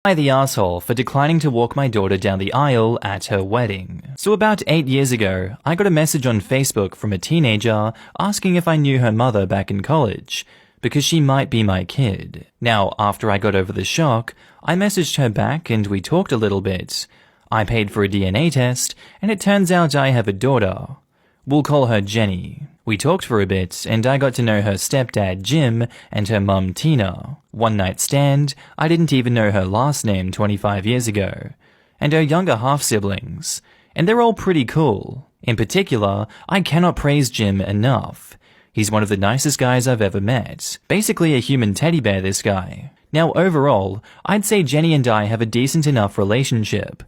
I the asshole for declining to walk my daughter down the aisle at her wedding. So about 8 years ago, I got a message on Facebook from a teenager asking if I knew her mother back in college, because she might be my kid. Now, after I got over the shock, I messaged her back and we talked a little bit. I paid for a DNA test, and it turns out I have a daughter. We'll call her Jenny. We talked for a bit, and I got to know her stepdad Jim and her mum Tina. One night stand, I didn't even know her last name 25 years ago. And her younger half-siblings. And they're all pretty cool. In particular, I cannot praise Jim enough. He's one of the nicest guys I've ever met. Basically a human teddy bear, this guy. Now overall, I'd say Jenny and I have a decent enough relationship.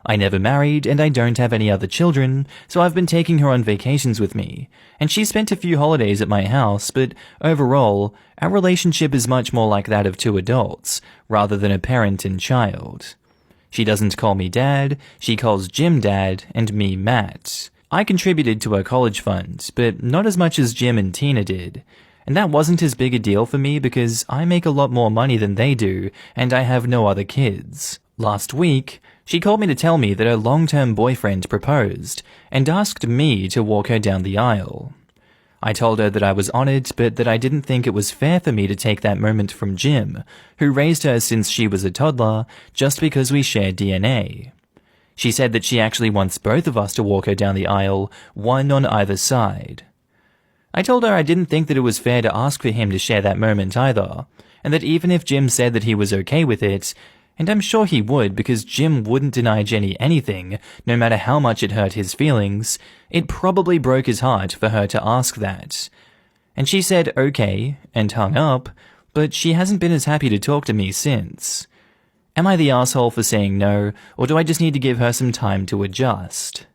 I never married and I don't have any other children, so I've been taking her on vacations with me, and she spent a few holidays at my house, but overall, our relationship is much more like that of two adults, rather than a parent and child. She doesn't call me dad, she calls Jim dad, and me Matt. I contributed to her college fund, but not as much as Jim and Tina did, and that wasn't as big a deal for me because I make a lot more money than they do, and I have no other kids. Last week, she called me to tell me that her long-term boyfriend proposed and asked me to walk her down the aisle. I told her that I was honored, but that I didn't think it was fair for me to take that moment from Jim, who raised her since she was a toddler, just because we share DNA. She said that she actually wants both of us to walk her down the aisle, one on either side. I told her I didn't think that it was fair to ask for him to share that moment either, and that even if Jim said that he was okay with it, and I'm sure he would because Jim wouldn't deny Jenny anything, no matter how much it hurt his feelings, it probably broke his heart for her to ask that. And she said okay, and hung up, but she hasn't been as happy to talk to me since. Am I the asshole for saying no, or do I just need to give her some time to adjust?